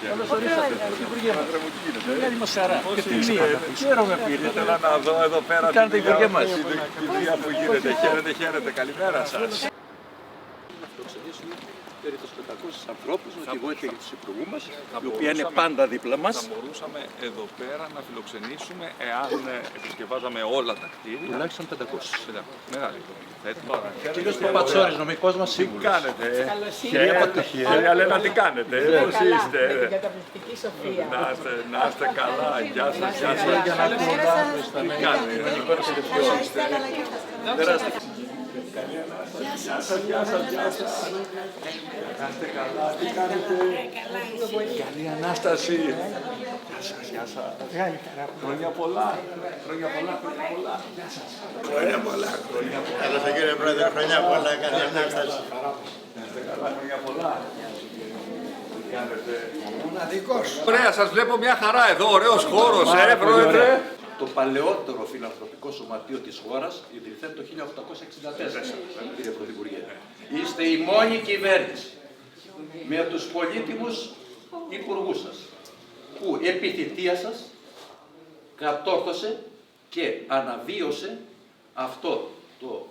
Καλώς ορίσατε. Υπουργέ μας. Μεγάλη μας χαρά και τιμή. Χαίρομαι που ήρθατε. Ήθελα να δω εδώ πέρα Τι κάνετε, Υπουργέ μας? τη δουλειά που γίνεται. Χαίρετε, χαίρετε. Καλημέρα σας. Να φιλοξενήσουμε περίπου 500 ανθρώπους με τη βοήθεια του Υπουργού μας, η οποία είναι πάντα δίπλα μας. Θα μπορούσαμε εδώ πέρα να φιλοξενήσουμε εάν επισκευάζαμε όλα τα κτίρια. Τουλάχιστον 500. Μεγάλη Κύριος Παπατσόρης, νομικός μας Τι σύμβουλος. κάνετε, Πατοχή. κυρία Λένα, τι κάνετε, πώς Καλά, είστε. με την καταπληκτική Σοφία. Να είστε καλά, γεια σας, γεια σας. Για να ακολουθάμε στα Τι μέλη. κάνετε, Περάστε. γεια σας. Να είστε καλά, τι κάνετε. Καλή Ανάσταση. Γεια σας. Χρόνια πολλά. Χρόνια πολλά. Γεια σας. Χρόνια πολλά. Καλώς κύριε Πρόεδρε, χρόνια πολλά. Καλή Ανάσταση. Να είστε καλά, χρόνια πολλά. Τι κάνετε. Μοναδικός. Ωραία, σας βλέπω μια χαρά εδώ, ωραίος χώρος, Πρόεδρε. Το παλαιότερο φιλανθρωπικό σωματείο της χώρας ιδρυθέται το 1864, κύριε Πρωθυπουργέ. Είστε η μόνη κυβέρνηση με τους πολύτιμους υπουργούς σας που επί θητεία σας κατόρθωσε και αναβίωσε αυτό το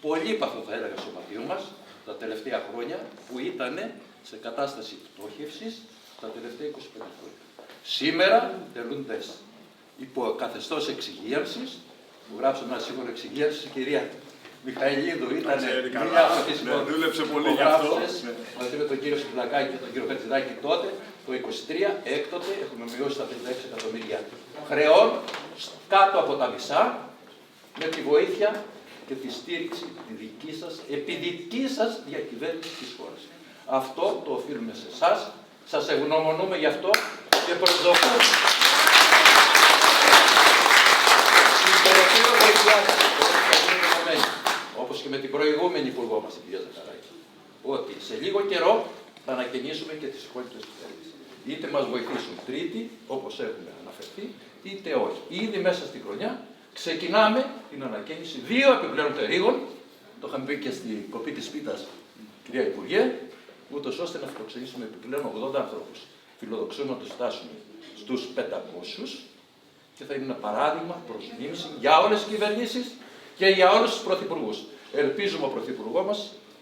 πολύπαθο, θα έλεγα, σωματείο μας τα τελευταία χρόνια, που ήταν σε κατάσταση πτώχευσης τα τελευταία 25 χρόνια. Σήμερα τελούντες υπό καθεστώς εξυγίανσης, που γράψαμε ένα σύμφωνο εξυγίανσης, η κυρία Μιχαηλίδου ήταν μία από τις δούλεψε πολύ γι' αυτό. υπογράφτες, μαζί με τον κύριο Σιπλακάκη και τον κύριο Χατζηδάκη τότε, το 23, έκτοτε έχουμε μειώσει τα 56 εκατομμύρια χρεών κάτω από τα μισά, με τη βοήθεια και τη στήριξη τη δική σας, επί δική σας διακυβέρνηση της χώρας. Αυτό το οφείλουμε σε εσάς, σας ευγνωμονούμε γι' αυτό και προσδοκούμε την περαιτέρω βοήθειά σας, όπως και με την προηγούμενη υπουργό μας, την κυρία Ζαχαράκη, ότι σε λίγο καιρό θα ανακαινήσουμε και τις υπόλοιπες κυβερνήσεις. Είτε μας βοηθήσουν τρίτη, όπως έχουμε αναφερθεί, είτε όχι. Ήδη μέσα στη χρονιά ξεκινάμε την ανακαίνιση 2 επιπλέον τερίγων, το είχαμε πει και στην κοπή της πίτας, κυρία Υπουργέ, ούτως ώστε να φιλοξενήσουμε επιπλέον 80 ανθρώπους. Φιλοδοξούμε να τους φτάσουμε στους 500 και θα είναι ένα παράδειγμα προς μίμηση για όλες τις κυβερνήσεις και για όλους τους πρωθυπουργούς. Ελπίζουμε ο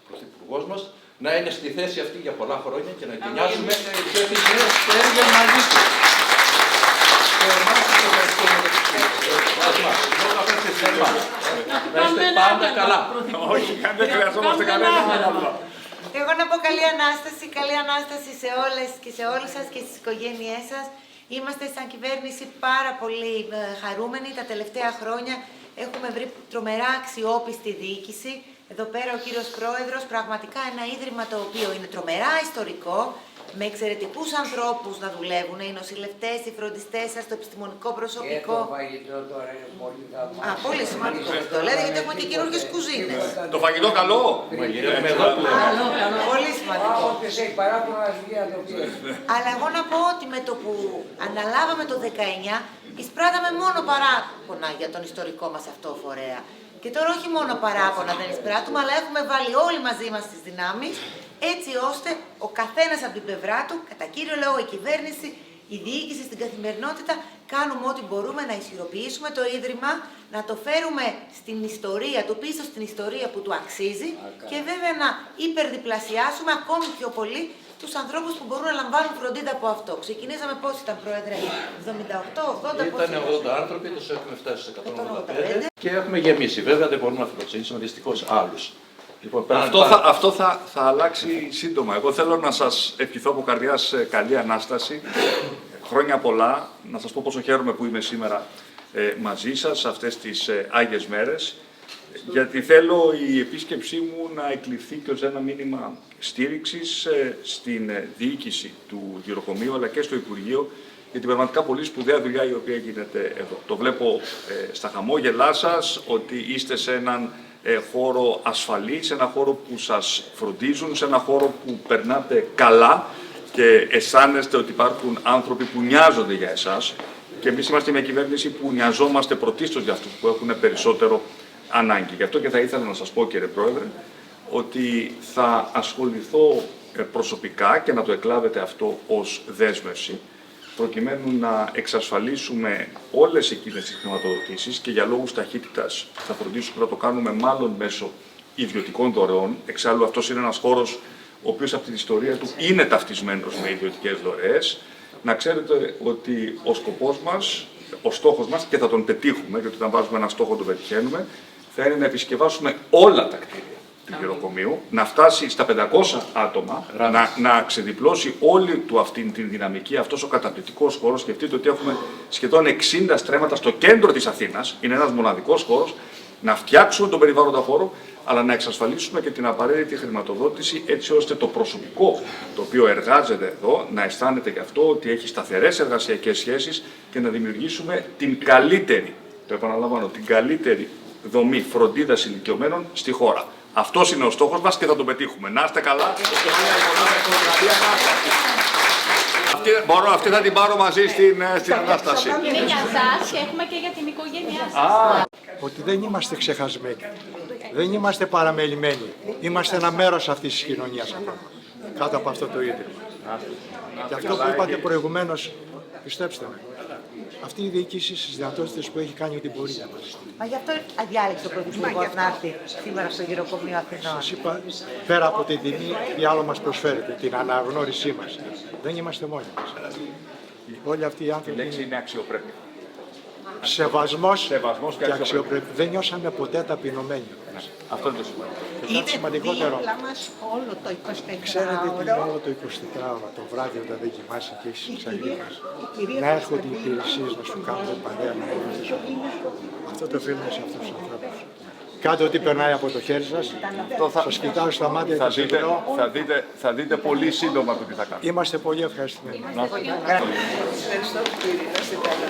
πρωθυπουργός μας να είναι στη θέση αυτή για πολλά χρόνια και να εγκαινιάσουμε και τις νέες πτέρυγες μαζί του. Και εμάς τους ευχαριστούμε να είστε πάντα καλά. Όχι, δεν χρειαζόμαστε κανένα άλλο. Εγώ να πω καλή Ανάσταση σε όλες και σε όλους σας και στις οικογένειές σας. Είμαστε σαν κυβέρνηση πάρα πολύ χαρούμενοι τα τελευταία χρόνια. Έχουμε βρει τρομερά αξιόπιστη διοίκηση. Εδώ πέρα ο κύριος Πρόεδρος, πραγματικά ένα ίδρυμα το οποίο είναι τρομερά ιστορικό, με εξαιρετικούς ανθρώπους να δουλεύουν, οι νοσηλευτές, οι φροντιστές σας, το επιστημονικό προσωπικό. Και το φαγητό τώρα είναι πολύ καλό. Πολύ σημαντικό αυτό λέτε, γιατί έχουμε και καινούργιες κουζίνες. Το φαγητό καλό. Πολύ σημαντικό. Όποιος έχει παράπονο να βγει να το πει. Αλλά εγώ να πω ότι με το που αναλάβαμε το 19, εισπράταμε μόνο παράπονα για τον ιστορικό μας αυτό φορέα. Και τώρα όχι μόνο παράπονα δεν εισπράττουμε, αλλά έχουμε βάλει όλοι μαζί μας τις δυνάμεις, έτσι ώστε ο καθένας από την πλευρά του, κατά κύριο λόγο η κυβέρνηση, η διοίκηση στην καθημερινότητα, κάνουμε ό,τι μπορούμε να ισχυροποιήσουμε το Ίδρυμα, να το φέρουμε στην ιστορία του, πίσω στην ιστορία που του αξίζει και βέβαια να υπερδιπλασιάσουμε ακόμη πιο πολύ τους ανθρώπους που μπορούν να λαμβάνουν φροντίδα από αυτό. Ξεκινήσαμε πώς ήταν, Πρόεδρε, 78, 80, Ήταν 80 άνθρωποι, τους έχουμε φτάσει στους 185 και έχουμε γεμίσει. Βέβαια δεν μπορούμε να φιλοξενήσουμε δυστυχώς άλλους. Λοιπόν, Αυτό θα αλλάξει σύντομα. Εγώ θέλω να σας ευχηθώ από καρδιάς καλή Ανάσταση. Χρόνια πολλά. Να σας πω πόσο χαίρομαι που είμαι σήμερα μαζί σας σε αυτές τις Άγιες μέρες. Γιατί θέλω η επίσκεψή μου να εκλειφθεί και ως ένα μήνυμα στήριξης στην διοίκηση του γυροκομείου αλλά και στο Υπουργείο για την πραγματικά πολύ σπουδαία δουλειά η οποία γίνεται εδώ. Το βλέπω στα χαμόγελά σας ότι είστε σε έναν χώρο ασφαλή, σε ένα χώρο που σας φροντίζουν, σε ένα χώρο που περνάτε καλά και αισθάνεστε ότι υπάρχουν άνθρωποι που νοιάζονται για εσάς. Και εμείς είμαστε μια κυβέρνηση που νοιαζόμαστε πρωτίστως για αυτούς που έχουν περισσότερο ανάγκη. Γι' αυτό και θα ήθελα να σας πω, κύριε Πρόεδρε, ότι θα ασχοληθώ προσωπικά και να το εκλάβετε αυτό ως δέσμευση, προκειμένου να εξασφαλίσουμε όλες εκείνες τις χρηματοδοτήσεις και για λόγους ταχύτητας θα φροντίσουμε να το κάνουμε μάλλον μέσω ιδιωτικών δωρεών. Εξάλλου αυτός είναι ένας χώρος ο οποίος από την ιστορία του είναι ταυτισμένος με ιδιωτικές δωρεές. Να ξέρετε ότι ο σκοπός μας, ο στόχος μας, και θα τον πετύχουμε, γιατί όταν βάζουμε ένα στόχο τον πετυχαίνουμε, θα είναι να επισκευάσουμε όλα τα κτίρια του γεροκομείου, να φτάσει στα 500 άτομα, να ξεδιπλώσει όλη του αυτήν την δυναμική, αυτός ο καταπληκτικός χώρος. Σκεφτείτε ότι έχουμε σχεδόν 60 στρέμματα στο κέντρο της Αθήνας, είναι ένας μοναδικός χώρος, να φτιάξουμε τον περιβάλλοντα χώρο, αλλά να εξασφαλίσουμε και την απαραίτητη χρηματοδότηση, έτσι ώστε το προσωπικό το οποίο εργάζεται εδώ να αισθάνεται γι' αυτό ότι έχει σταθερές εργασιακές σχέσεις και να δημιουργήσουμε την καλύτερη, το επαναλαμβάνω, την καλύτερη δομή φροντίδας ηλικιωμένων στη χώρα. Αυτός είναι ο στόχος μας και θα τον πετύχουμε. Να είστε καλά. Αυτή θα την πάρω μαζί στην Ανάσταση. Είναι για σας και έχουμε και για την οικογένειά σας. Ότι δεν είμαστε ξεχασμένοι. Δεν είμαστε παραμελημένοι. Είμαστε ένα μέρος αυτής της κοινωνίας ακόμα. Κάτω από αυτό το ίδρυμα. Και αυτό που είπατε προηγουμένως, πιστέψτε με, αυτή η διοίκηση στις δυνατότητες που έχει κάνει την πορεία μας. Μα γι' αυτό διάλεξε ο Πρωθυπουργός να έρθει σήμερα στο γεροκομείο Αθηνών. Σας είπα, πέρα από την τιμή, τι άλλο μας προσφέρεται, την αναγνώρισή μας. Δεν είμαστε μόνοι μας. Όλοι αυτοί οι Η άνθρωποι λέξη είναι αξιοπρέπεια. σεβασμός και και αξιοπρέπεια. Δεν νιώσαμε ποτέ ταπεινωμένοι. Αυτό είναι το σημαντικό. Και κάτι σημαντικότερο. μας όλο το 24ωρο. Ξέρετε τι είναι όλο το 24ωρο, το βράδυ όταν δεν κοιμάσαι και έχεις ψαλίδι μας. Να έρχονται οι υπηρεσίες να σου κάνουν παρέα να έρθεις. Αυτό το οφείλουμε σε αυτούς τους ανθρώπους. Κάντε ό,τι περνάει από το χέρι σας. Σας κοιτάω στα μάτια και σας λέω. Θα δείτε πολύ σύντομα το τι θα κάνουμε. Είμαστε πολύ ευχαριστημένοι. Ευχαριστώ κύριε, να είστε καλά.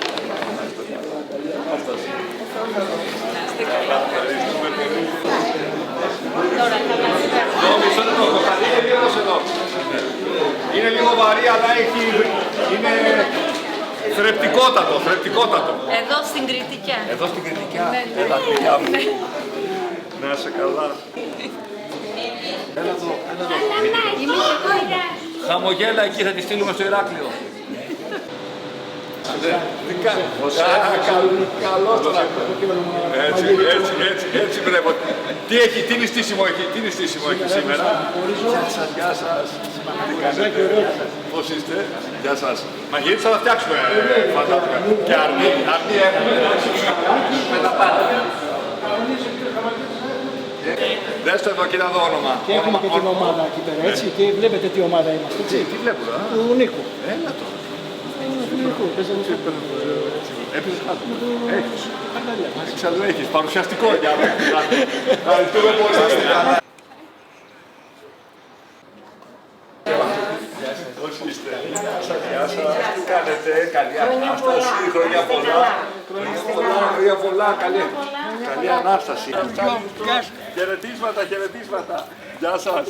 Είναι λίγο βαρύ, αλλά είναι θρεπτικότατο. Εδώ στην Κρητικιά. Εδώ στην Κρητικιά. Έλα, παιδιά μου. Να είσαι καλά. Έλα εδώ. Χαμογέλα εκεί, θα τη στείλουμε στο Ηράκλειο. Καλό τώρα. Έτσι βλέπω. Τι νηστίσιμο έχει σήμερα. Γεια σας. Τι κάνετε. Πώς είστε. Γεια σας. Μαγειρίτσα θα φτιάξουμε. Φαντάζομαι. Και αρνί έχουμε. Με τα πάντα. Δέστε εδώ, κοίτα εδώ όνομα. Και έχουμε και την ομάδα εκεί πέρα, έτσι, και βλέπετε τι ομάδα είμαστε, έτσι. Τι βλέπω, Του Νίκου. Έλα το. Του Νίκου, παίζαμε στο Έπαιζες κάτω. Έχεις. Εξαλλού έχεις. Παρουσιαστικό για μένα. Ευχαριστούμε πολύ. Πώς είστε. Γεια σας. Τι κάνετε. Καλή Ανάσταση. Χρόνια πολλά. Χρόνια πολλά. Καλή Ανάσταση. Χαιρετίσματα. Γεια σας.